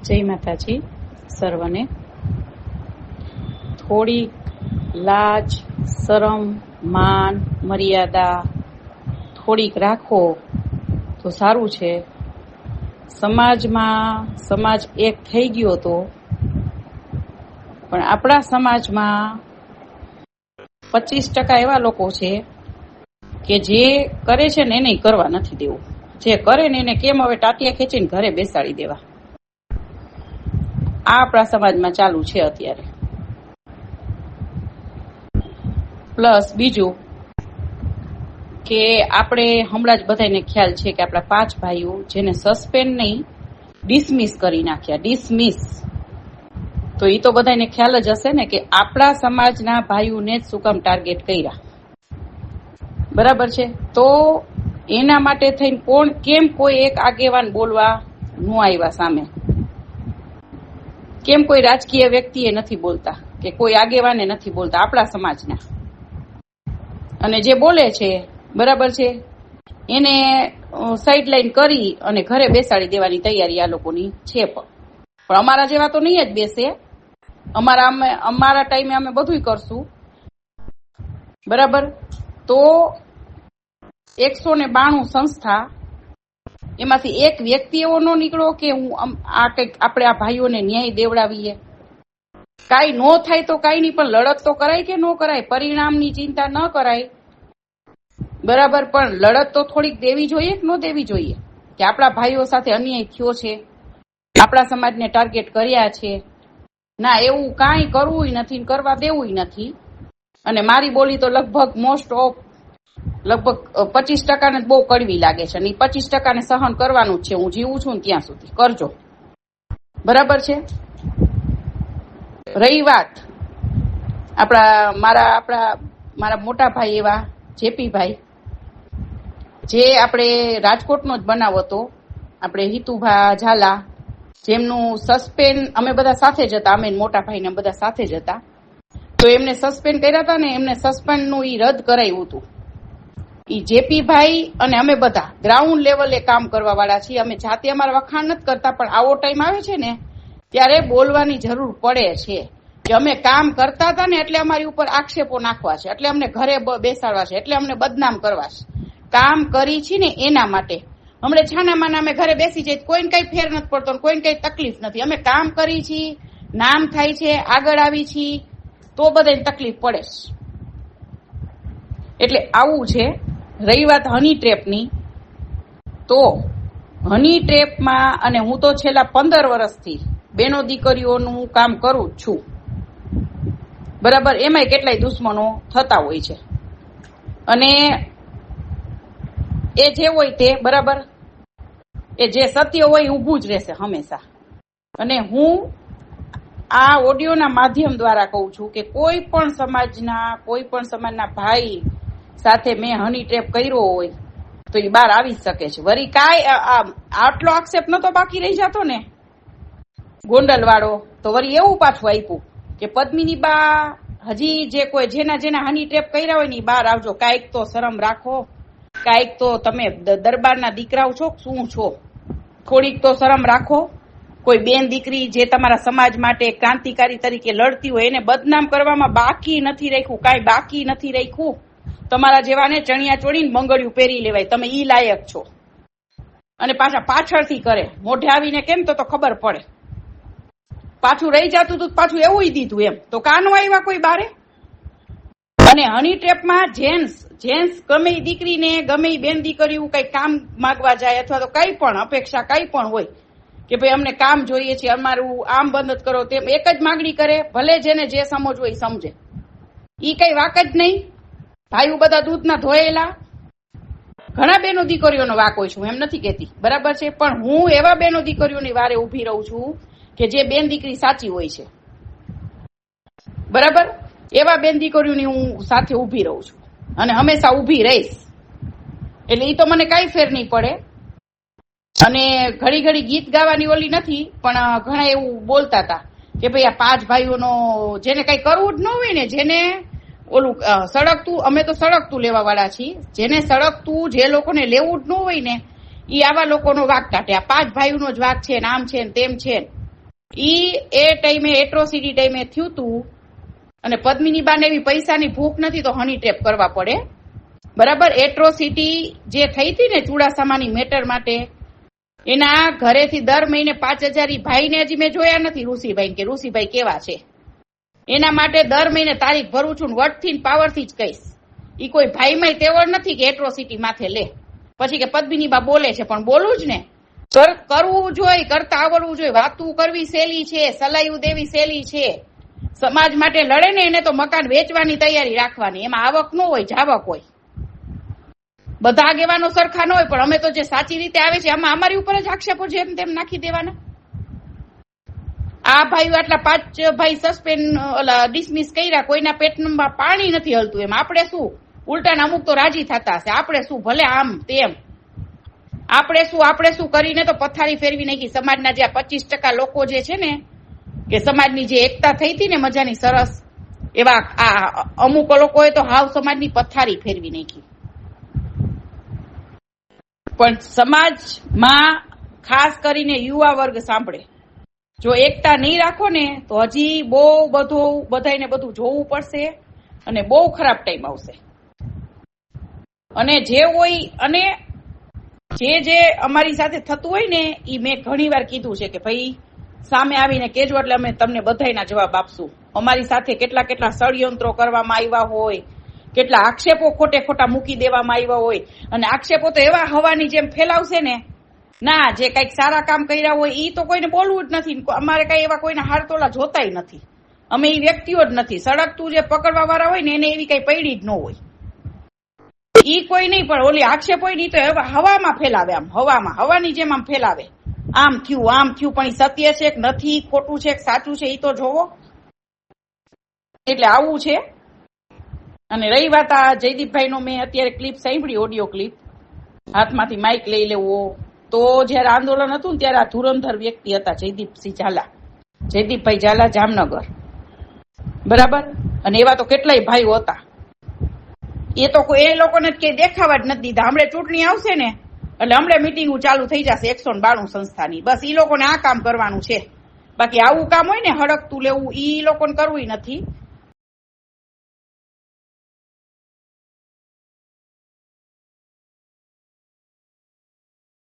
જય માતાજી સર્વને. થોડીક લાજ, શરમ, માન, મર્યાદા થોડીક રાખો તો સારું છે. સમાજ એક થઈ ગયો તો, પણ આપણા સમાજમાં 25% એવા લોકો છે કે જે કરે છે ને એને કરવા નથી દેવું. જે કરે ને એને કેમ હવે ટાટિયા ખેંચીને ઘરે બેસાડી દેવા. આ આપણા સમાજમાં ચાલુ છે અત્યારે. પ્લસ બીજું કે આપણે હમણાં જ બધાને ખ્યાલ છે કે આપણા 5 ભાઈઓ જેને સસ્પેન્ડ નહીં, ડિસમિસ કરી નાખ્યા. ડિસમિસ તો એ તો બધાને ખ્યાલ જ હશે ને કે આપણા સમાજના ભાઈઓને જ શું કામ ટાર્ગેટ કર્યા. બરાબર છે. તો એના માટે થઈને કેમ કોઈ એક આગેવાન બોલવા ન આવ્યા સામે? કેમ કોઈ રાજકીય વ્યક્તિએ નથી બોલતા કે કોઈ આગેવાને નથી બોલતા આપણા સમાજના? અને જે બોલે છે બરાબર છે એને સાઈડલાઈન કરી અને ઘરે બેસાડી દેવાની તૈયારી આ લોકોની છે. પણ અમારા જેવા તો નહીં જ બેસે. અમારા ટાઈમે અમે બધુંય કરશું. બરાબર. તો 192 સંસ્થા, એમાંથી એક વ્યક્તિ એવો ન નીકળો કે હું આ કંઈક આપણે આ ભાઈઓને ન્યાય દેવડાવીએ. કાંઈ ન થાય તો કાંઈ નહીં, પણ લડત તો કરાય કે ન કરાય? પરિણામની ચિંતા ન કરાય. બરાબર. પણ લડત તો થોડીક દેવી જોઈએ કે ન દેવી જોઈએ? કે આપણા ભાઈઓ સાથે અન્યાય થયો છે, આપણા સમાજને ટાર્ગેટ કર્યા છે. ના, એવું કાંઈ કરવું નથી, કરવા દેવું નથી. અને મારી બોલી તો લગભગ મોસ્ટ ઓફ 25% ને બહુ કડવી લાગે છે. અને 25% ને સહન કરવાનું જ છે. હું જીવું છું ને ત્યાં સુધી કરજો. બરાબર છે. રહી વાત મારા મોટા ભાઈ એવા જેપીભાઈ, જે આપણે રાજકોટનો જ બનાવ હતો, આપણે હિતુભા ઝાલા, જેમનું સસ્પેન્ડ અમે બધા સાથે જ હતા. અમે મોટા ભાઈને બધા સાથે જ હતા. તો એમને સસ્પેન્ડ કર્યા હતા ને, એમને સસ્પેન્ડનું ઈ રદ કરાયું હતું. ઈ જેપીભાઈ અને અમે બધા ગ્રાઉન્ડ લેવલે કામ કરવા વાળા છીએ. અમે જાતે અમારા વખાણ નથી કરતા, પણ આવો ટાઈમ આવે છે ને ત્યારે બોલવાની જરૂર પડે છે કે અમે કામ કરતા હતા ને એટલે અમારી ઉપર આક્ષેપો નાખવા છે, એટલે અમને ઘરે બેસાડવા છે, એટલે અમને બદનામ કરવા છે. કામ કરી છે ને એના માટે. હમણાં છાનામાના અમે ઘરે બેસી જઈએ, કોઈને કઈ ફેર નથી પડતો, કોઈને કઈ તકલીફ નથી. અમે કામ કરી છીએ, નામ થાય છે, આગળ આવી છીએ, તો બધાને તકલીફ પડે છે. એટલે આવું છે. રહી વાત હની ટ્રેપની, તો હની ટ્રેપમાં, અને હું તો છેલ્લા 15 વર્ષથી બેનો દીકરીઓનું કામ કરું જ છું. બરાબર. એમાંય કેટલાય દુશ્મનો થતા હોય છે. અને એ જે હોય તે બરાબર, એ જે સત્ય હોય ઊભું જ રહેશે હંમેશા. અને હું આ ઓડિયોના માધ્યમ દ્વારા કહું છું કે કોઈ પણ સમાજના ભાઈ સાથે મેં હની ટ્રેપ કર્યો હોય તો એ બહાર આવી શકે છે. વળી કાંઈ આટલો આક્ષેપ નતો બાકી રહી જતો ને ગોંડલ વાળો, તો વળી એવું પાછું આપ્યું કે પદ્મિની બા હજી જે કોઈ જેના હની ટ્રેપ કર્યા હોય ને બહાર આવજો. કાંઈક તો શરમ રાખો, કાંઈક તો તમે દરબારના દીકરાઓ છો શું છો? થોડીક તો શરમ રાખો. કોઈ બેન દીકરી જે તમારા સમાજ માટે ક્રાંતિકારી તરીકે લડતી હોય એને બદનામ કરવામાં બાકી નથી રાખ્યું, કાંઈ બાકી નથી રાખ્યું. તમારા જેવાને ચણિયા ચોળીને બંગડિયું પહેરી લેવાય, તમે ઈ લાયક છો. અને પાછળથી કરે, મોઢે આવીને કેમ તો ખબર પડે. પાછું રહી જતું તું, પાછું એવું દીધું એમ તો કાનો આવ્યા કોઈ બારે. અને હની ટ્રેપમાં જેન્ટ્સ ગમે એ દીકરીને, ગમે એ બેન દીકરીઓ કઈ કામ માંગવા જાય અથવા તો કઈ પણ અપેક્ષા કઈ પણ હોય કે ભાઈ અમને કામ જોઈએ છે, અમારું આમ બંધ કરો, તેમ એક જ માંગણી કરે. ભલે જેને જે સમજવું હોય સમજે, ઈ કઈ વાક જ નહીં. ભાઈઓ બધા દૂધના ધોયેલા. ઘણા બેનો દીકરીઓનો વાક હોય છે, હું એમ નથી કહેતી, બરાબર છે. પણ હું એવા બેનો દીકરીઓની વારે ઉભી રહું છું કે જે બેન દીકરી સાચી હોય છે. બરાબર. એવા બેન દીકરીઓની હું સાથે ઉભી રહું છું અને હંમેશા ઉભી રહીશ. એટલે એ તો મને કઈ ફેર નહીં પડે. અને ઘડી ગીત ગાવાની ઓલી નથી, પણ ઘણા એવું બોલતા હતા કે ભાઈ આ 5 ભાઈઓનો જેને કઈ કરવું જ ન હોય ને, જેને ઓલું સળગતું, અમે તો સળગતું લેવા વાળા છીએ, જેને સળગતું, જે લોકોને લેવું જ ન હોય ને એ આવા લોકોનો વાક કાઢે. આ 5 ભાઈઓનો જ વાક છે, આમ છે ને તેમ છે. એ ટાઈમે એટ્રોસિટી ટાઈમે થયું તું અને પદ્મિની બાને એવી પૈસાની ભૂખ નથી તો હની ટ્રેપ કરવા પડે. બરાબર. એટ્રોસિટી જે થઈ હતી ને ચુડાસમાની મેટર માટે, એના ઘરેથી દર મહિને 5,000 ભાઈને હજી મેં જોયા નથી, ઋષિભાઈ કે ઋષિભાઈ કેવા છે, એના માટે દર મહિને તારીખ ભરું છું, વટથી પાવરથી જ કહીશ. ઈ કોઈ ભાઈમાં તેવડ નથી કે એટ્રોસિટી માથે લે. પછી કે પદ્મિની બા બોલે છે, પણ બોલું જ ને, કરવું જોઈએ, કરતા આવડવું જોઈએ. વાતું કરવી સહેલી છે, સલાયું દેવી સહેલી છે. સમાજ માટે લડે ને એને તો મકાન વેચવાની તૈયારી રાખવાની, એમાં આવક ન હોય, જાવક હોય. બધા આગેવાનો સરખા ન હોય, પણ અમે તો જે સાચી રીતે આવે છે આમાં અમારી ઉપર જ આક્ષેપો જેમ તેમ નાખી દેવાના. આ ભાઈઓ આટલા 5 ભાઈ સસ્પેન્ડ ડિસમિસ કર્યા, કોઈના પેટમાં પાણી નથી હલતું. એમ આપણે શું, ઉલટાના અમુક તો રાજી થતા હશે. આપણે શું, ભલે આમ તેમ, આપણે શું કરીને તો પથારી ફેરવી નાખી. સમાજના જે 25% લોકો જે છે ને, કે સમાજની જે એકતા થઈ હતી ને મજાની સરસ, એવા આ અમુક લોકોએ તો હાવ સમાજની પથારી ફેરવી નાખી. પણ સમાજમાં ખાસ કરીને યુવા વર્ગ સાંભળે, જો એકતા નહીં રાખો ને તો હજી બહુ બધાને બધું જોવું પડશે અને બહુ ખરાબ ટાઈમ આવશે. અને જે હોય અને જે અમારી સાથે થતું હોય ને, એ મેં ઘણી વાર કીધું છે કે ભાઈ સામે આવીને કેજો એટલે અમે તમને બધાયના જવાબ આપશું. અમારી સાથે કેટલા ષડયંત્રો કરવામાં આવ્યા હોય, કેટલા આક્ષેપો ખોટા મૂકી દેવામાં આવ્યા હોય, અને આક્ષેપો તો એવા હવાની જેમ ફેલાવશે ને, ના જે કઈક સારા કામ કર્યા હોય ઈ તો કોઈને બોલવું જ નથી. અમારે કઈ એવા કોઈના હારતોલા જોતાય નથી. અમે એ વ્યક્તિઓ જ નથી. સળગતું જે પકડવા વાળા હોય ને એને એવી કઈ પૈડી જ ન હોય. ઈ કોઈ નહીં, પણ ઓલી આક્ષેપ હોય નહીં તો હવામાં ફેલાવે, આમ હવાની જેમ આમ ફેલાવે. આમ થયું, પણ ઈ સત્ય છે કે નથી, ખોટું છે કે સાચું છે ઈ તો જોવો. એટલે આવું છે. અને રહી વાત આ જયદીપભાઈ નો, મેં અત્યારે ક્લિપ સાંભળી, ઓડિયો ક્લિપ, હાથમાંથી માઇક લઈ લેવો. તો જયારે આંદોલન હતું ને ત્યારે આ ધુરંધર વ્યક્તિ હતા જયદીપભાઈ ઝાલા, જામનગર, બરાબર. અને એવા તો કેટલાય ભાઈઓ હતા. એ તો એ લોકોને કઈ દેખાવા જ નથી દીધા. હમણાં ચૂંટણી આવશે ને એટલે હમણાં મિટિંગો ચાલુ થઈ જશે 192 સંસ્થાની. બસ ઈ લોકોને આ કામ કરવાનું છે. બાકી આવું કામ હોય ને હડકતું લેવું, ઈ લોકોને કરવું નથી.